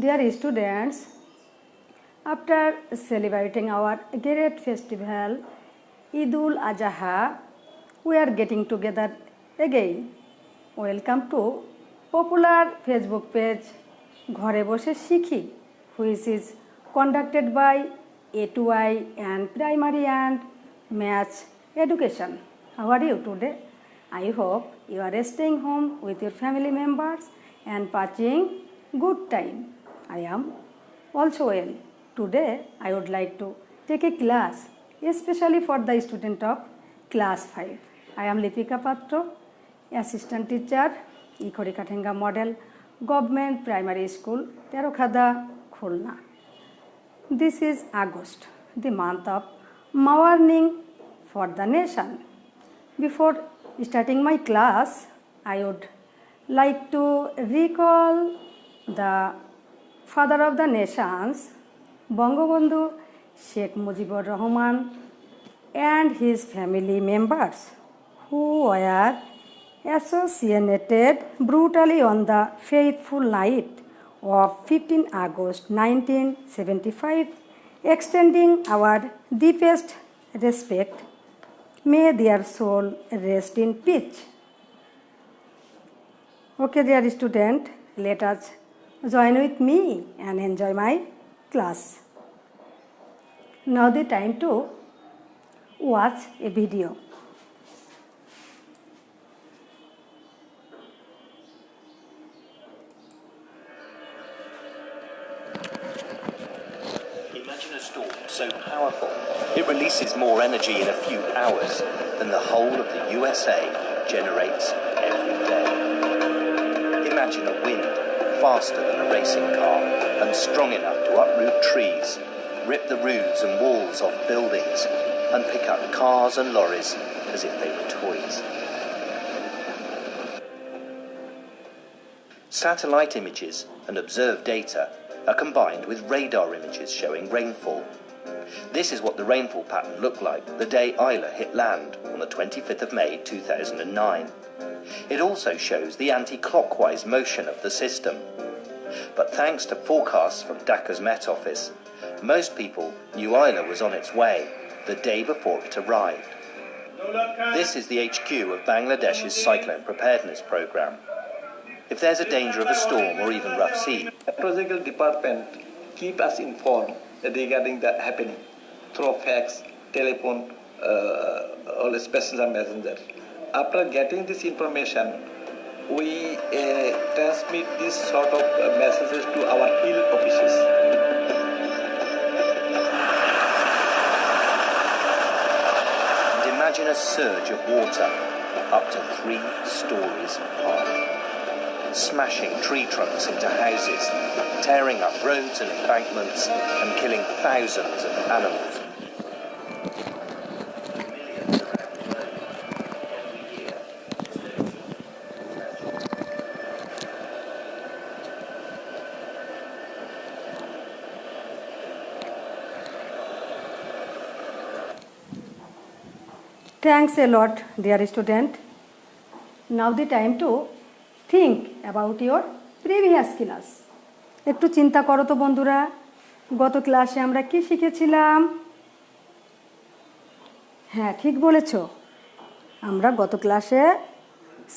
Dear students, after celebrating our great festival Eid-ul Adha, we are getting together again. Welcome to popular Facebook page ঘরে বসে শিখি, which is conducted by A2I and Primary and Maths Education. How are you today? I hope you are staying home with your family members and passing good time. I am also well. Today I would like to take a class especially for the student of class 5. I am Lipika Patro, assistant teacher, Ikhorikathenga Model Government Primary School, Terokhada, Khulna. This is August, the month of mourning for the nation. Before starting my class, I would like to recall the father of the nations, Bangabandhu Sheikh Mujibur Rahman, and his family members who were assassinated brutally on the fateful night of 15 August 1975, extending our deepest respect. May their soul rest in peace. Okay, dear student, let us join with me and enjoy my class. Now the time to watch a video. Imagine a storm so powerful it releases more energy in a few hours than the whole of the USA generates every day. Imagine a wind faster than a racing car and strong enough to uproot trees, rip the roofs and walls off buildings, and pick up cars and lorries as if they were toys. Satellite images and observed data are combined with radar images showing rainfall. This is what the rainfall pattern looked like the day Isla hit land on the 25th of May 2009. It also shows the anti-clockwise motion of the system. But thanks to forecasts from Dhaka's Met Office, most people knew Isla was on its way the day before it arrived. This is the HQ of Bangladesh's cyclone preparedness program. If there's a danger of a storm or even rough sea, Meteorological department keep us informed regarding the happening through fax, telephone, or special messenger. After getting this information, we transmit this sort of messages to our field offices. and imagine a surge of water up to 3 stories high, smashing tree trunks into houses, tearing up roads and embankments, and killing thousands of animals. Thanks a lot, dear student. Now the time to think about your previous class. একটু চিন্তা করো তো বন্ধুরা, গত ক্লাসে আমরা কি শিখেছিলাম? হ্যাঁ, ঠিক বলেছ। আমরা গত ক্লাসে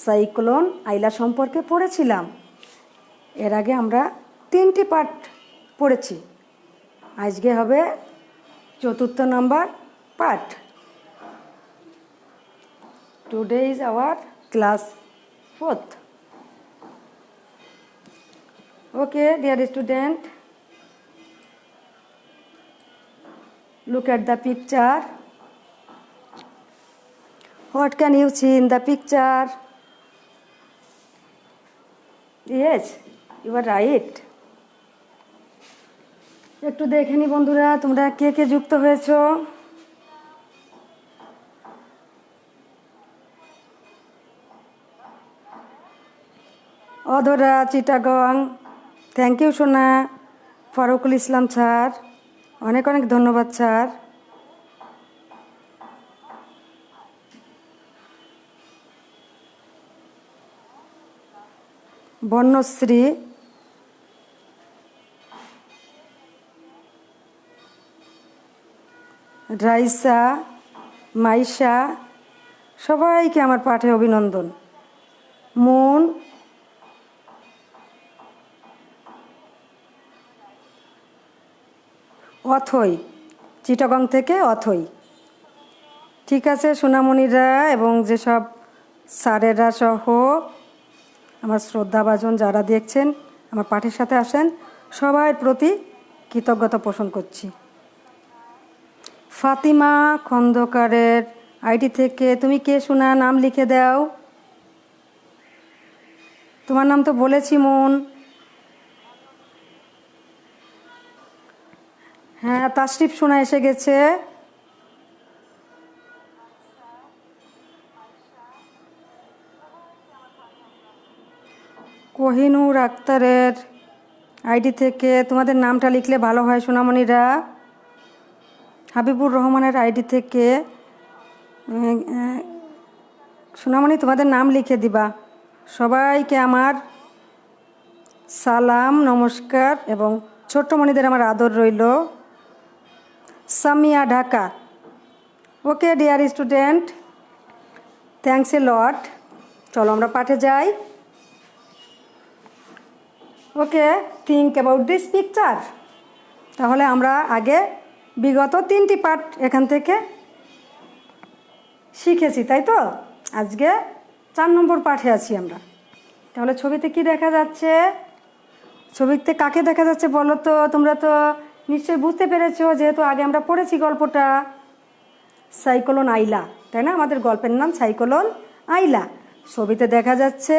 সাইক্লোন আইলা সম্পর্কে পড়েছিলাম। এর আগে আমরা 3টি পার্ট পড়েছি। আজকে হবে 4th number part. Today is our class 4th. Okay, dear student, look at the picture. What can you see in the picture? Yes, you are right. একটু দেখে নি বন্ধুরা, তোমরা কে কে যুক্ত হয়েছো? অধরা, চিটাগং, থ্যাংক ইউ সোনা। ফারুকুল ইসলাম স্যার, অনেক অনেক ধন্যবাদ স্যার। বর্ণশ্রী, রাইসা, মাইশা, সবাইকে আমার পাঠে অভিনন্দন। মুন, অথই, চিটাগং থেকে অথই। ঠিক আছে সোনামণিরা এবং যেসব স্যারেরা সহ আমার শ্রদ্ধাভাজন যারা দেখছেন আমার পাঠের সাথে আসেন, সবার প্রতি কৃতজ্ঞতা পোষণ করছি। ফাতিমা খন্দকারের আইডি থেকে তুমি কে শোনা, নাম লিখে দাও। তোমার নাম তো বলেছি মন। হ্যাঁ, তাশরিফ শোনা এসে গেছে। কোহিনুর আক্তারের আইডি থেকে তোমাদের নামটা লিখলে ভালো হয় সোনামণিরা। হাবিবুর রহমানের আইডি থেকে সোনামণি তোমাদের নাম লিখে দিবা। সবাইকে আমার সালাম, নমস্কার এবং ছোট্টমণিদের আমার আদর রইল। Samia, Dhaka. Okay dear student, thanks a lot. চলো আমরা পাঠে যাই। Okay, think about this picture. তাহলে আমরা আগে বিগত 3টি পাঠ এখান থেকে শিখেছি, তাই তো? আজকে 4 নম্বর পাঠে আছি আমরা। তাহলে ছবিতে কি দেখা যাচ্ছে? ছবিতে কাকে দেখা যাচ্ছে বলো তো? তোমরা তো নিশ্চয়ই বুঝতে পেরেছো, যেহেতু আগে আমরা পড়েছি গল্পটা। সাইক্লোন আইলা, তাই না? আমাদের গল্পের নাম সাইক্লোন আইলা। ছবিতে দেখা যাচ্ছে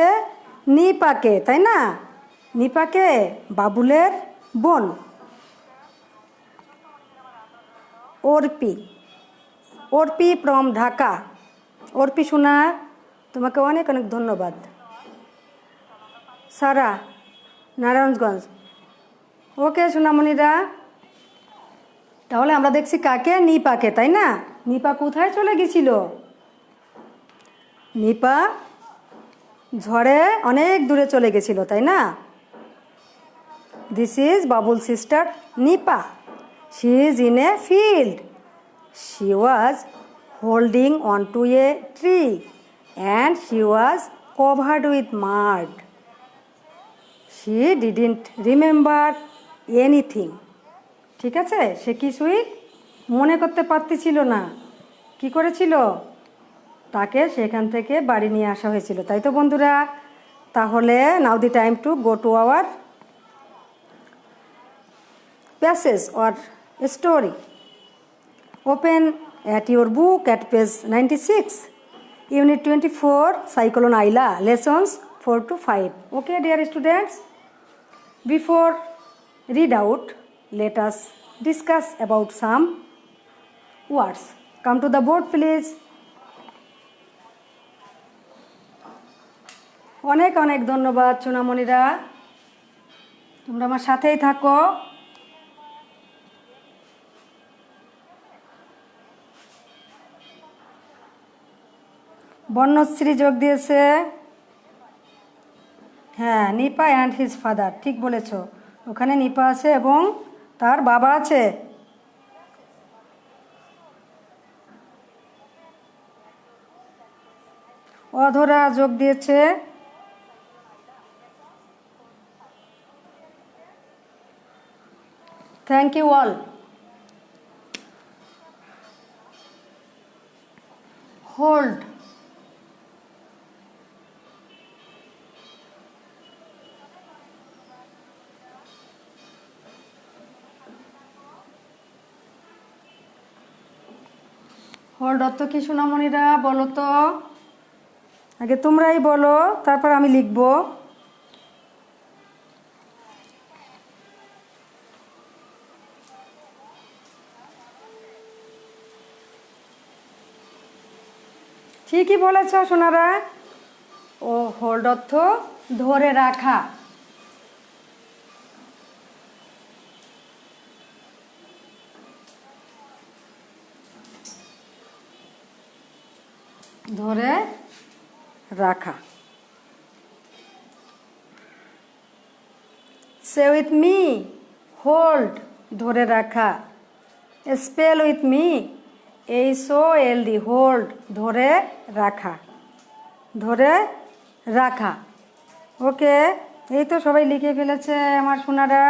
নিপাকে, তাই না? নিপাকে বাবুলের বোন। অর্পি, অর্পি ফ্রম ঢাকা। অর্পি শোনা, তোমাকে অনেক অনেক ধন্যবাদ। সারা, নারায়ণগঞ্জ। ওকে সোনামণিরা, তাহলে আমরা দেখছি কাকে? নিপাকে, তাই না? নিপা কোথায় চলে গেছিল? নিপা ঝড়ে অনেক দূরে চলে গেছিল, তাই না? This is Babul sister Nipa. She is in a field. She was holding onto a tree and she was covered with mud. She didn't remember anything. ঠিক আছে, সে কিছুই মনে করতে পারতেছিল না। কি করেছিল? তাকে সেখান থেকে বাড়ি নিয়ে আসা হয়েছিল, তাই তো বন্ধুরা? তাহলে now the time to go to our passage or story. Open at your book at page 96, Unit 24, Cyclone Aila, lessons 4 to 5. Okay, dear students, before read out, let us discuss about some words. Come to the board, please. অনেক অনেক ধন্যবাদ সোনামণিরা, তোমরা আমার সাথেই থাকো। বর্ণশ্রী যোগ দিয়েছে। হ্যাঁ, নিপা অ্যান্ড হিজ ফাদার, ঠিক বলেছ। ওখানে নিপা আছে এবং তার বাবা আছে। অধরা যোগ দিয়েছে। Thank you all. Hold, hold অর্থ কি সোনামণিরা বলো তো? আগে তোমরাই বলো, তারপর আমি লিখব। ঠিকই বলেছ সোনারা। ও হোল্ড অর্থ ধরে রাখা। ধরে রাখা। সে উইথ মি, হোল্ড ধরে রাখা। Spell with me, HOLD hold ধরে রাখা, ধরে রাখা। ওকে, এই তো সবাই লিখে ফেলেছে আমার সোনারা,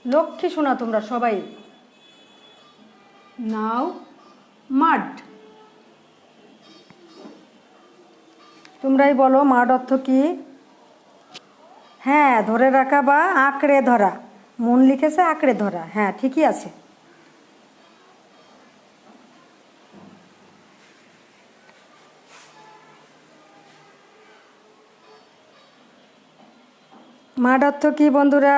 লক্ষ্মী সোনা তোমরা সবাই। নাও মাড, তোমরাই বলো মাড অর্থ কি? হ্যাঁ, ধরে রাখা বা আঁকড়ে ধরা। মন লিখেছে আঁকড়ে ধরা, হ্যাঁ ঠিকই আছে। মাড অর্থ কি বন্ধুরা?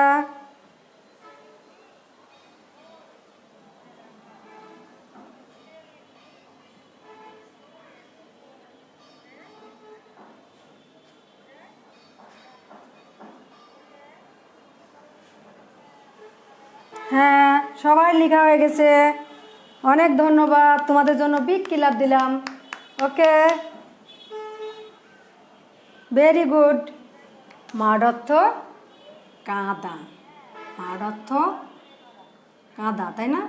হ্যাঁ, সবাই লেখা হয়ে গেছে। অনেক ধন্যবাদ, তোমাদের জন্য বিগ ক্লাপ দিলাম। ওকে, ভেরি গুড। মাড অর্থ কাঁদা, মাড অর্থ কাঁদা, তাই না?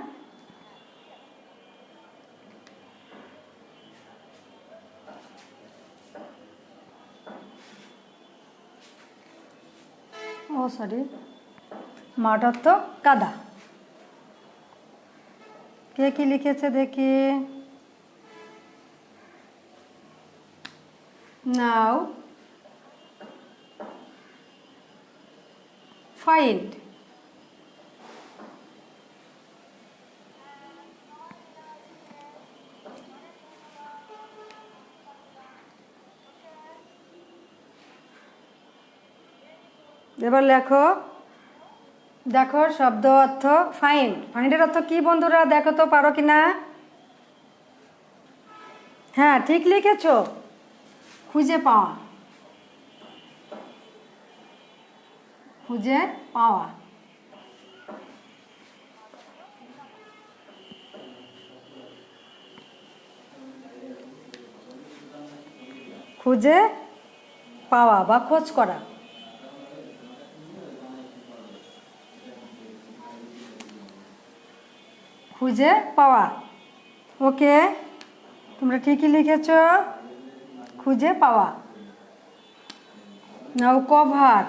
ও সরি, মাড অর্থ কাদা। কে কি লিখেছে দেখি। নাও ফাইন্ড, এবার লেখো। দেখো শব্দ অর্থ ফাইন্ড, ফাইন্ডের অর্থ কি বন্ধুরা? দেখো তো পারো কি না? হ্যাঁ ঠিক লিখেছ, খুঁজে পাওয়া, খুঁজে পাওয়া। খুঁজে পাওয়া বা খোঁজ করা। খুঁজে পাওয়া। ওকে, তোমরা ঠিকই লিখেছ, খুঁজে পাওয়া। Now cover,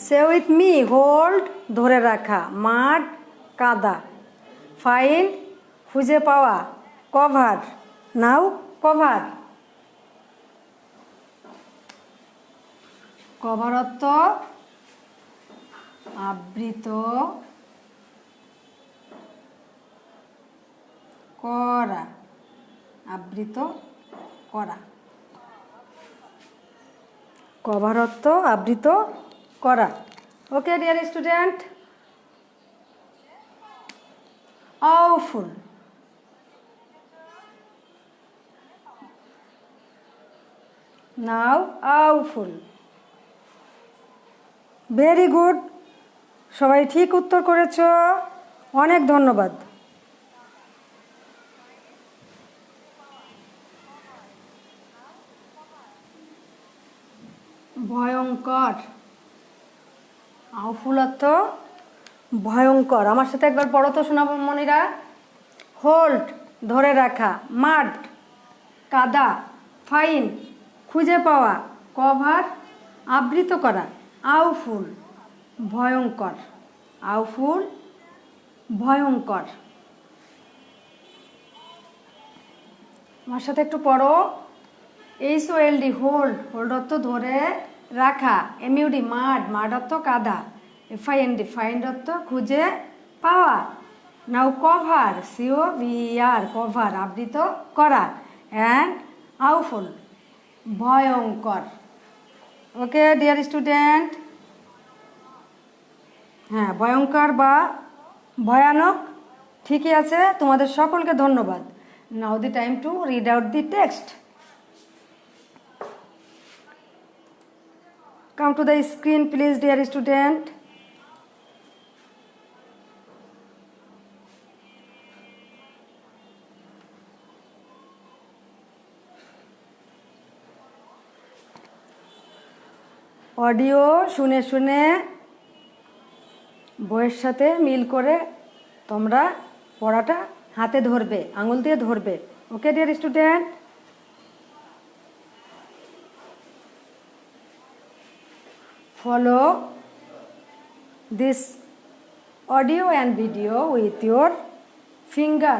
say with me, hold ধরে রাখা, মাড কাদা, ফাইন্ড খুঁজে পাওয়া, কভার। নাও কভার। কভার অর্থ আবৃত করা, আবৃত করা। কভার অর্থ আবৃত করা। ওকে ডিয়ার স্টুডেন্ট, awful, নাও awful, ভেরি গুড, সবাই ঠিক উত্তর করেছ, অনেক ধন্যবাদ। ভয়ঙ্কর, awful অর্থ ভয়ঙ্কর। আমার সাথে একবার পড়ো তো শোনাবো মনিরা। হোল্ড ধরে রাখা, মাড কাদা, ফাইন খুঁজে পাওয়া, কভার আবৃত করা, আউফুল ভয়ঙ্কর, আউফুল ভয়ঙ্কর। আমার সাথে একটু পড়ো। HOLD হোল্ড, হোল্ড অর্থ ধরে রাখা, MUD মাড, মাড অর্থ কাদা, FIND ফাইন্ড অর্থ খুঁজে পাওয়া। নাও কভার, COVER কভার আবৃত করা, অ্যান্ড আউফুল ভয়ঙ্কর। ওকে ডিয়ার স্টুডেন্ট, হ্যাঁ ভয়ঙ্কর বা ভয়ানক ঠিকই আছে। তোমাদের সকলকে ধন্যবাদ। Now the time to read out the text. Come to the screen please dear student. Audio শুনে শুনে বইয়ের সাথে মিল করে তোমরা পড়াটা হাতে ধরবে, আঙুল দিয়ে ধরবে। ওকে dear student? Follow this audio and video with your finger.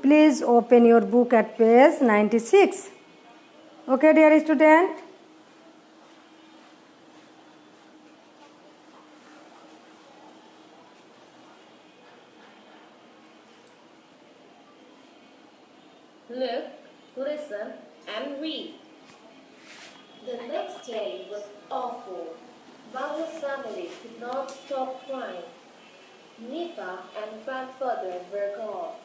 Please open your book at page 96. Okay, dear student? Look, listen, and read. The next day was awful. Babu's family could not stop crying. Nipa and grandfather were gone.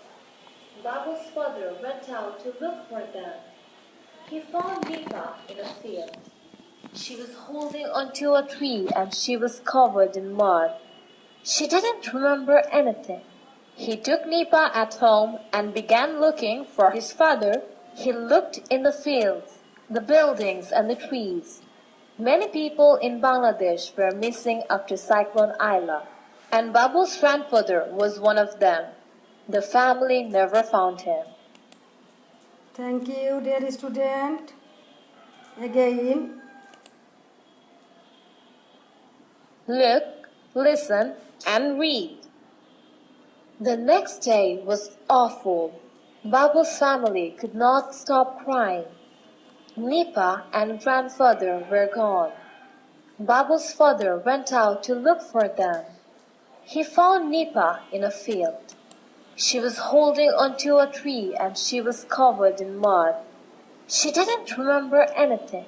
Babu's father went out to look for them. He found Nipa in a field. She was holding onto a tree and she was covered in mud. She didn't remember anything. He took Nipa at home and began looking for his father. He looked in the fields, the buildings and the trees. Many people in Bangladesh were missing after Cyclone Aila, and Babu's grandfather was one of them. The family never found him. Thank you, dear student. Again, Look, listen, and read. The next day was awful. Babu's family could not stop crying. Nipa and grandfather were gone. Babu's father went out to look for them. He found Nipa in a field. She was holding onto a tree and she was covered in mud. She didn't remember anything.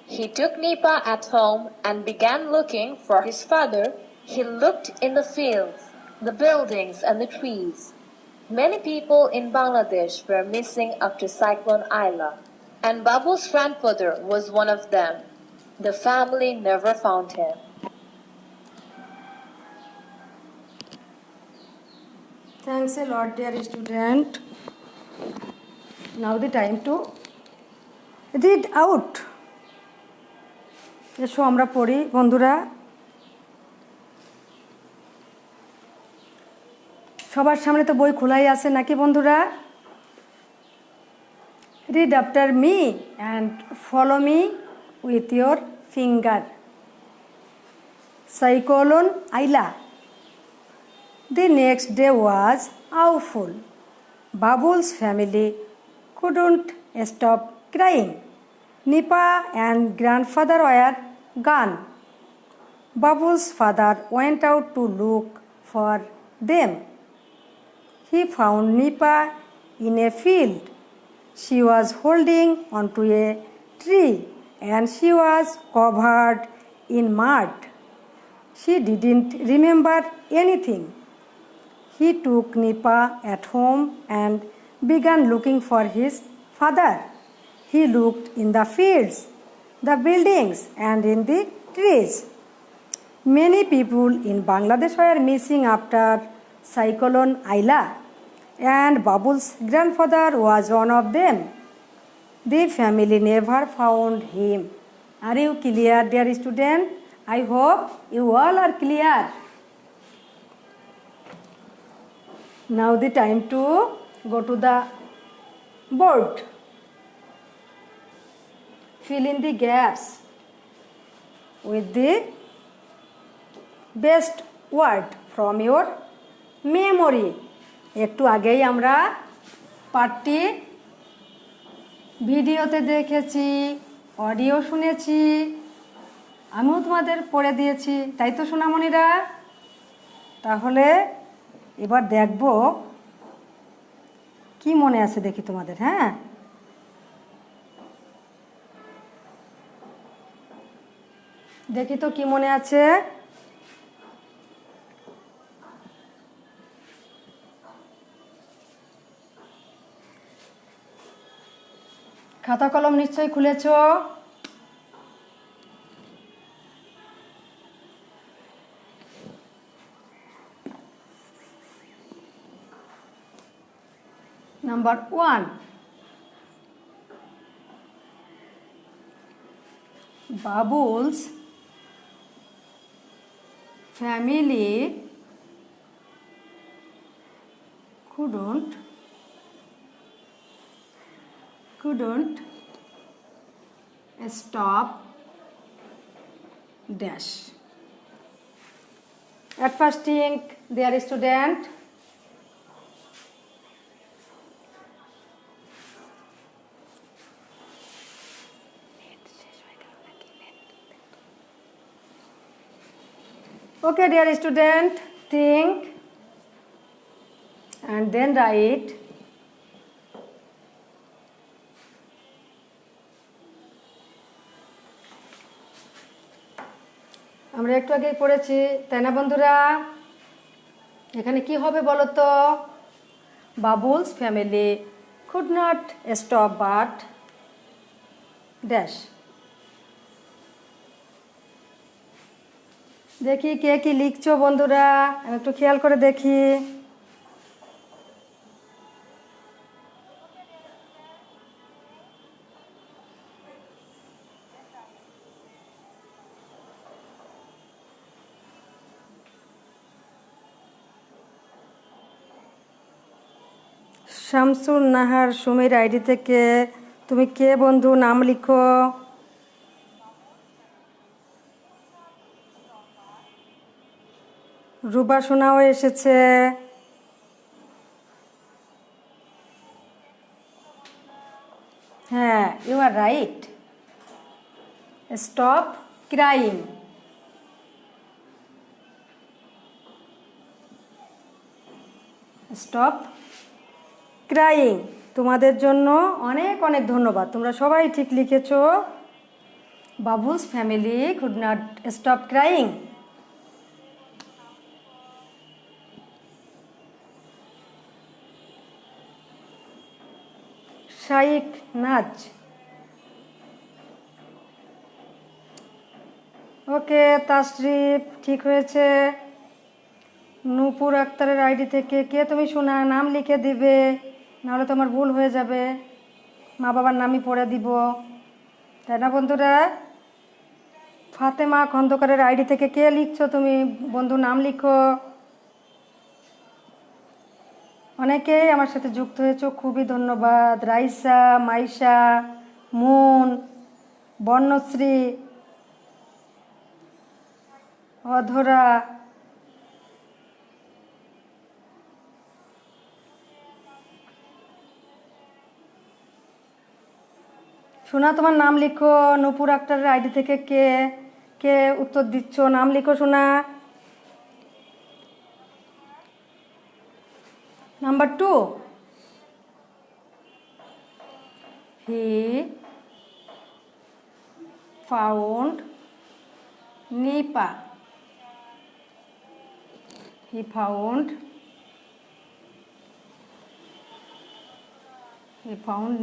He took Nipa at home and began looking for his father. He looked in the fields, the buildings and the trees. Many people in Bangladesh were missing after Cyclone Aila, and Babu's grandfather was one of them. The family never found him. thanks a lot, dear student. Now the time to read out. এসো আমরা পড়ি বন্ধুরা। সবার সামনে তো বই খোলাই আছে নাকি বন্ধুরা? Read after me and follow me with your finger. Cyclone Aila. The next day was awful. Babul's family couldn't stop crying. Nipa and grandfather were gone. Babul's father went out to look for them. He found Nipa in a field. She was holding onto a tree and she was covered in mud. She didn't remember anything. He took Nipa at home and began looking for his father. He looked in the fields, the buildings and in the trees. Many people in Bangladesh were missing after Cyclone Aila, and Babul's grandfather was one of them. The family never found him. Are you clear, dear student? I hope you all are clear. Now the time to go to the board. Fill in the gaps with the best word from your memory. একটু আগেই আমরা পাঠটি ভিডিওতে দেখেছি, audio শুনেছি, আমিও তোমাদের পড়ে দিয়েছি, তাই তো সোনামণিরা? তাহলে এবার দেখব কি মনে আছে দেখি তোমাদের। হ্যাঁ, দেখি তো কি মনে আছে। খাতা কলম নিশ্চয়ই খুলেছ। Number 1. Babul's family couldn't stop dash. At first think, dear student, okay dear student, think and then write আমরা একটু আগেই পড়েছি তাই না বন্ধুরা? এখানে কি হবে বলো তো? Babul's family could not stop but dash. দেখি কে কি লিখছো বন্ধুরা, আমি একটু খেয়াল করে দেখি। শামসুন নাহার সুমির আইডি থেকে তুমি কে বন্ধু, নাম লিখো। রুবা সোনাও এসেছে। হ্যাঁ, you are right. Stop crying. Stop crying. তোমাদের জন্য অনেক অনেক ধন্যবাদ, তোমরা সবাই ঠিক লিখেছো। Babu's family could not stop crying. শাইক নাচ। ওকে তাশরিফ ঠিক হয়েছে। নূপুর আক্তারের আইডি থেকে কে তুমি শোনা, নাম লিখে দিবে, নাহলে তোমার ভুল হয়ে যাবে। মা বাবার নামই পড়ে দিব, তাই না বন্ধুরা? ফাতেমা খন্দকারের আইডি থেকে কে লিখছো তুমি বন্ধু, নাম লিখো। অনেকেই আমার সাথে যুক্ত হয়েছো, খুবই ধন্যবাদ। রাইসা, মাইশা, মুন, বর্ণশ্রী, অধরা, শোনা তোমার নাম লিখো। নূপুর আক্তারের আইডি থেকে কে কে উত্তর দিচ্ছ, নাম লিখো শোনা। Number 2, he found Nipa. He found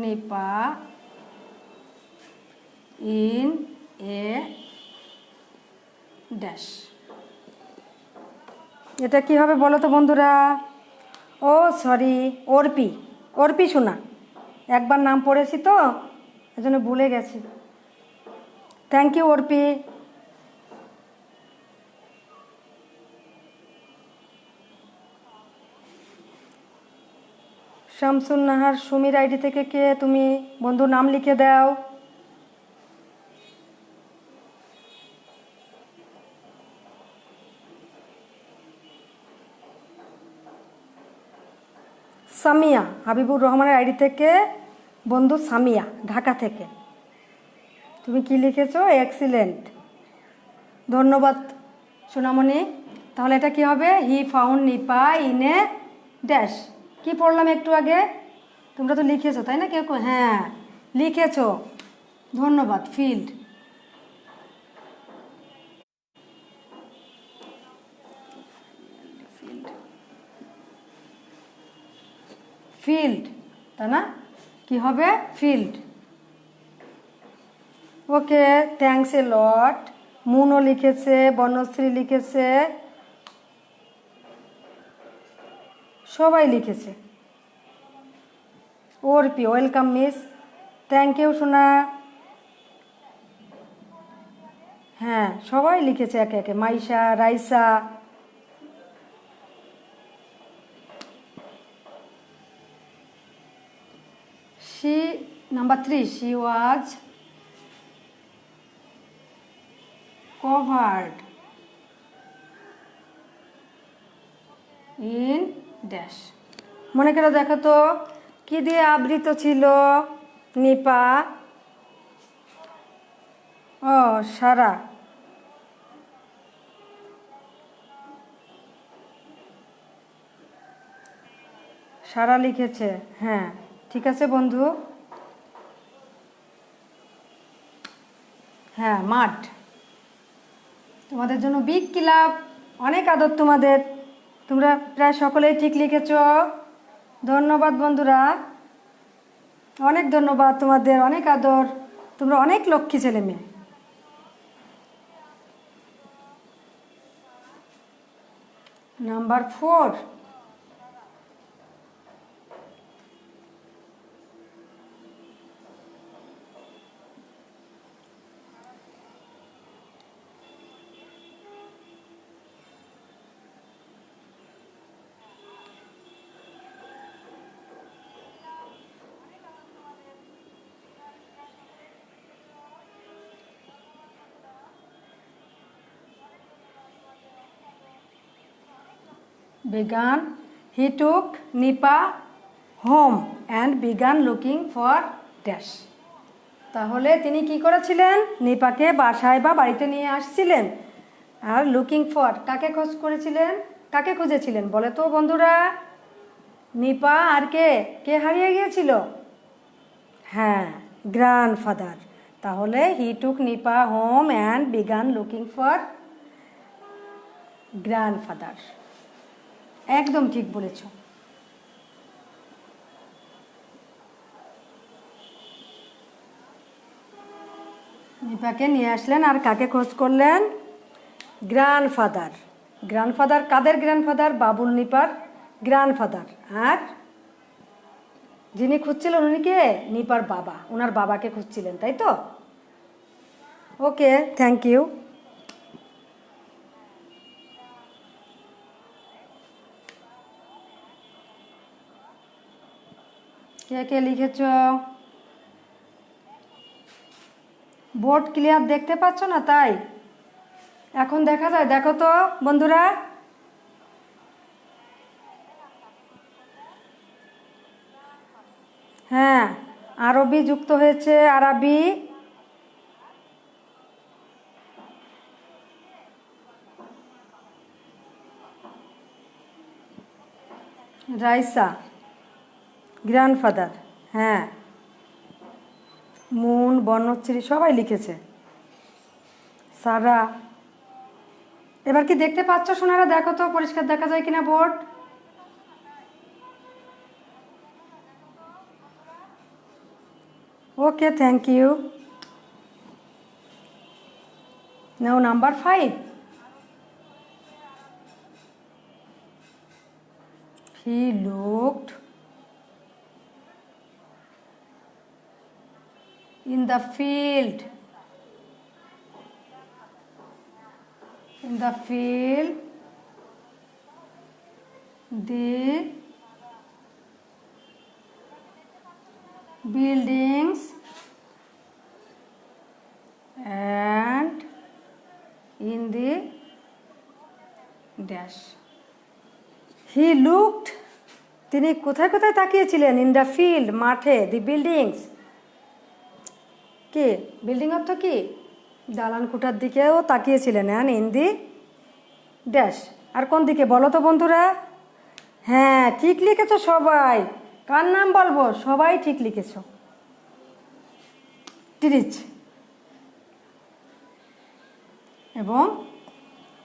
Nipa in a dash. এটা কি হবে বলো তো বন্ধুরা? ও সরি, অর্পি শোনা, একবার নাম পড়েছি তো এজন্য ভুলে গেছি। Thank you Arpi. শামসুন নাহার সুমির আইডি থেকে কে তুমি বন্ধু, নাম লিখে দাও। সামিয়া হাবিবুর রহমানের আইডি থেকে বন্ধু সামিয়া ঢাকা থেকে তুমি কি লিখেছো? এক্সিলেন্ট, ধন্যবাদ সোনামণি। তাহলে এটা কি হবে? He found Nipa in a dash. কি পড়লাম একটু আগে? তোমরা তো লিখেছো তাই না কেউ? হ্যাঁ লিখেছো, ধন্যবাদ। ফিল্ড তাই না? কি হবে? ফিল্ড। ওকে থ্যাংকস এ লট। মুনও লিখেছে, বনশ্রী লিখেছে, সবাই লিখেছে। Arpi welcome miss, thank you সোনা। হ্যাঁ, সবাই লিখেছে একে একে। Maisha, Raisa, she, number 3, she was covered in dash. মনে করে দেখো তো কি দিয়ে আবৃত ছিল নিপা? ও, সারা। সারা লিখেছে। হ্যাঁ, ঠিক আছে বন্ধু। হ্যাঁ, মাঠ। তোমাদের জন্য বিগ ক্লাব, অনেক আদর তোমাদের। তোমরা প্রায় সকলেই ঠিক লিখেছ। ধন্যবাদ বন্ধুরা, অনেক ধন্যবাদ তোমাদের, অনেক আদর। তোমরা অনেক লক্ষ্মী ছেলে মেয়ে। Number 4, began, he took Nipa home and began looking for dash. তাহলে তিনি কি করেছিলেন? নিপাকে বাসায় বা বাড়িতে নিয়ে আসছিলেন। আর লুকিং ফর, কাকে খোঁজ করেছিলেন? কাকে খুঁজেছিলেন বলে তো বন্ধুরা? নিপা আর কে কে হারিয়ে গিয়েছিল? হ্যাঁ, গ্র্যান্ডফাদার। তাহলে he took Nipa home and began looking for grandfather. একদম ঠিক বলেছ। নিপাকে নিয়ে আসলেন আর কাকে খোঁজ করলেন? গ্র্যান্ডফাদার। গ্র্যান্ডফাদার কাদের গ্র্যান্ডফাদার? বাবুল নিপার গ্র্যান্ডফাদার। আর যিনি খুঁজছিলেন উনি কে? নিপার বাবা। ওনার বাবাকে খুঁজছিলেন, তাই তো? Okay, thank you. কে কে লিখেছ? বোর্ড ক্লিয়ার দেখতে পাচ্ছ না? তাই এখন দেখা যায়? দেখো তো বন্ধুরা। হ্যাঁ, আরবি যুক্ত হয়েছে, আরবি। রাইসা, গ্র্যান্ডফাদার। হ্যাঁ, মুন, বর্ণশ্রী সবাই লিখেছে। সারা। এবার কি দেখতে পাচ্ছ সোনারা? দেখো তো পরিষ্কার দেখা যায় কিনা board. Okay, thank you. Now number 5. He looked in the field. In the field, the buildings and in the dash. He looked, তিনি কোথায় কোথায় তাকিয়েছিলেন? ইন দ্য ফিল্ড, মাঠে। দি বিল্ডিংস, কি বিল্ডিং অর্থ কি? দালান কোঠার দিকেও তাকিয়েছিলেন। অ্যান্ড ইন দি ড্যাশ, আর কোন দিকে বলো তো বন্ধুরা? হ্যাঁ, ঠিক লিখেছ সবাই। কার নাম বলবো? সবাই ঠিক লিখেছ। টিরিচ। এবং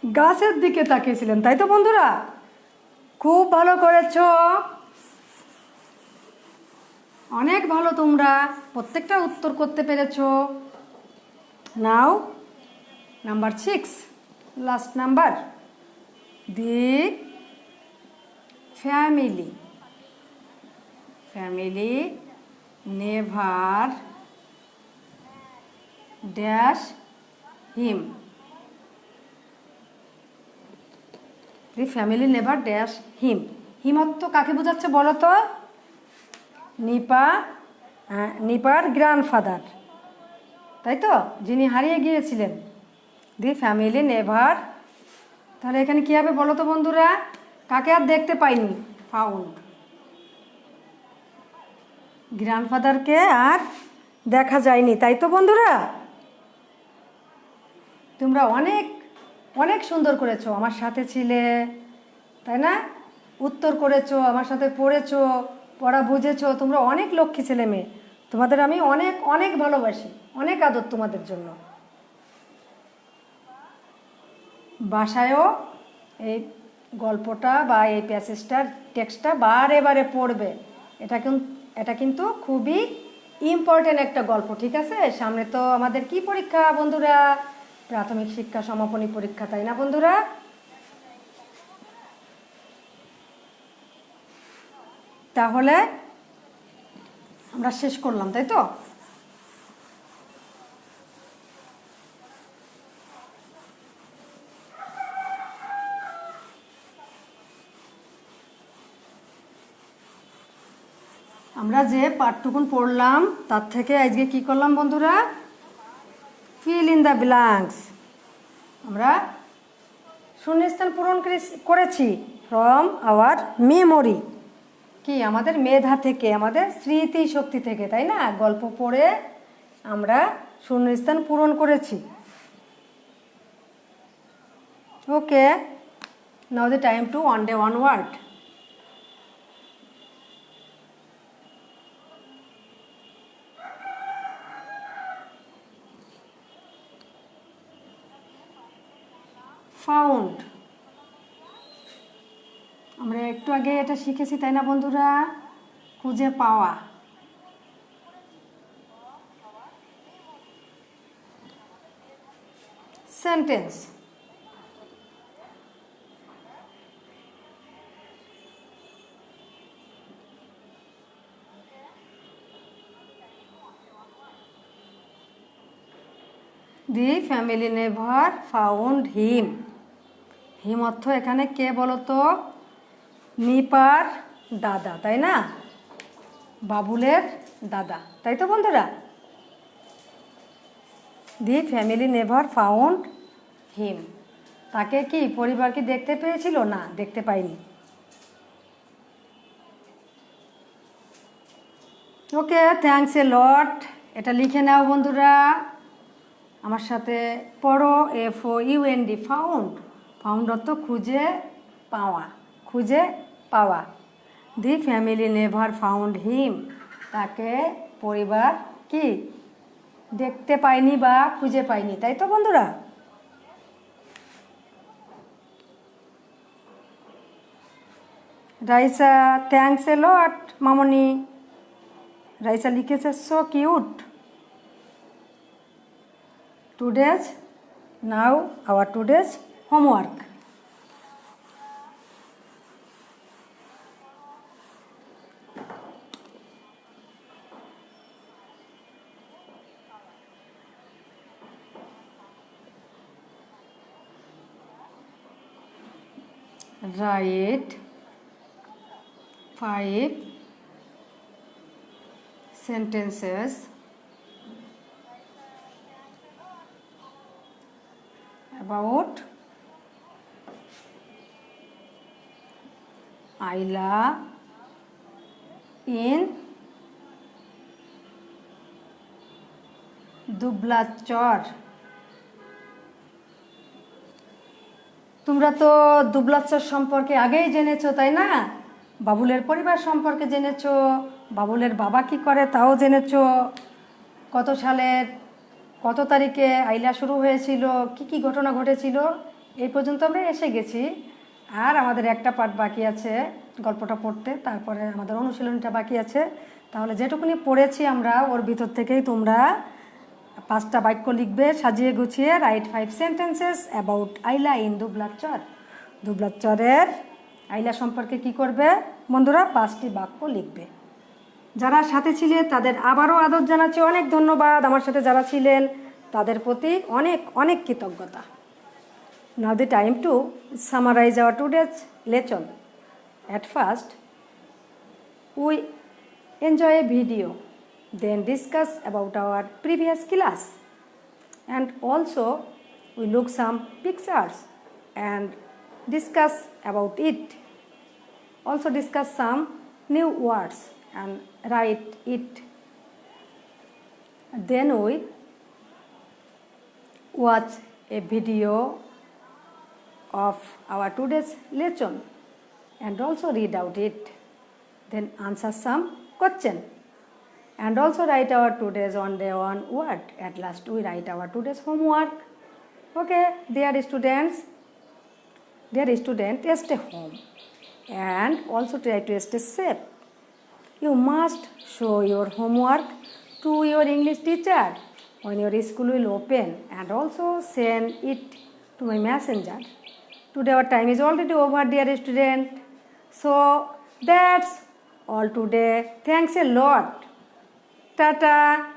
গাছের দিকে তাকিয়েছিলেন, তাই তো বন্ধুরা? খুব ভালো করেছ, অনেক ভালো। তোমরা প্রত্যেকটা উত্তর করতে পেরেছ। Now number 6, last number. The family never dash him. The family never dash him. হিমত্ব কাকে বোঝাচ্ছে বলো তো? নিপার গ্র্যান্ডফাদার, তাই তো, যিনি হারিয়ে গিয়েছিলেন। দি ফ্যামিলি নেভার, তাহলে এখানে কী হবে বলো তো বন্ধুরা? কাকে আর দেখতে পাইনি? ফাউন্ড। গ্র্যান্ডফাদারকে আর দেখা যায়নি, তাই তো বন্ধুরা? তোমরা অনেক অনেক সুন্দর করেছো, আমার সাথে ছিলে, তাই না? উত্তর করেছো, আমার সাথে পড়েছো, পড়া বুঝেছো। তোমরা অনেক লক্ষ্মী ছেলে মেয়ে, তোমাদের আমি অনেক অনেক ভালোবাসি, অনেক আদর তোমাদের জন্য। বাসায়ও এই গল্পটা বা এই প্যাসেজটার টেক্সটটা বারে বারে পড়বে। এটা কিন্তু খুবই ইম্পর্টেন্ট একটা গল্প, ঠিক আছে? সামনে তো আমাদের কি পরীক্ষা বন্ধুরা? প্রাথমিক শিক্ষা সমাপনী পরীক্ষা, তাই না বন্ধুরা? তাহলে আমরা শেষ করলাম, তাই তো? আমরা যে পাঠটুকুন পড়লাম তার থেকে আজকে কি করলাম বন্ধুরা? Fill in the blanks. আমরা শূন্যস্থান পূরণ করেছি ফ্রম আওয়ার মেমোরি, কি আমাদের মেধা থেকে, আমাদের স্মৃতি শক্তি থেকে, তাই না? গল্প পড়ে আমরা শূন্যস্থান পূরণ করেছি। Okay, now the time to one day one word. Found. আমরা একটু আগে এটা শিখেছি, তাই না বন্ধুরা? খুঁজে পাওয়া। Sentence. The family never found him. Him অর্থ এখানে কে বলো তো? নিপার দাদা, তাই না? বাবুলের দাদা, তাই তো বন্ধুরা? দি ফ্যামিলি নেভার ফাউন্ড হিম। তাকে কি পরিবার কি দেখতে পেয়েছিল? না, দেখতে পাইনি। ওকে, থ্যাঙ্কস এ লট। এটা লিখে নাও বন্ধুরা, আমার সাথে পড়ো। FOUND, found. ফাউন্ড অর্থ খুঁজে পাওয়া, খুঁজে পাওয়া। দি ফ্যামিলি নেভার ফাউন্ড হিম। তাকে পরিবার কি দেখতে পায়নি বা খুঁজে পায়নি, তাই তো বন্ধুরা? রাইসা, থ্যাঙ্কস এ লট মামনি। রাইসা লিখেছে so cute. Today's, now our today's homework. Write 5 sentences about Ayla in Dublachar. তোমরা তো দুবলাচর সম্পর্কে আগেই জেনেছো, তাই না? বাবুলের পরিবার সম্পর্কে জেনেছো, বাবুলের বাবা কি করে তাও জেনেছো, কত সালের কত তারিখে আইলা শুরু হয়েছিল, কি কি ঘটনা ঘটেছিল, এই পর্যন্ত আমরা এসে গেছি। আর আমাদের একটা পার্ট বাকি আছে গল্পটা পড়তে, তারপরে আমাদের অনুশীলনটা বাকি আছে। তাহলে যেটুকুনি পড়েছি আমরা ওর ভিতর থেকেই তোমরা 5টা বাক্য লিখবে সাজিয়ে গুছিয়ে। Write 5 sentences about Aila in Dublachar. দুবলাচরের আইলা সম্পর্কে কি করবে বন্ধুরা? 5টি বাক্য লিখবে। যারা সাথে ছিলেন তাদের আবারও আদর জানাচ্ছি, অনেক ধন্যবাদ। আমার সাথে যারা ছিলেন তাদের প্রতি অনেক অনেক কৃতজ্ঞতা। Now the time to summarize our today's lesson. At first, we enjoy a video, then discuss about our previous class, and also we look some pictures and discuss about it. Also discuss some new words and write it. Then we watch a video of our today's lesson and also read out it. Then answer some question and also write our today's one day one word. At last we write our today's homework. Okay, dear student, stay home and also try to stay safe. You must show your homework to your English teacher when your school will open and also send it to my messenger. Today our time is already over, dear student. So that's all today. Thanks a lot. Tata.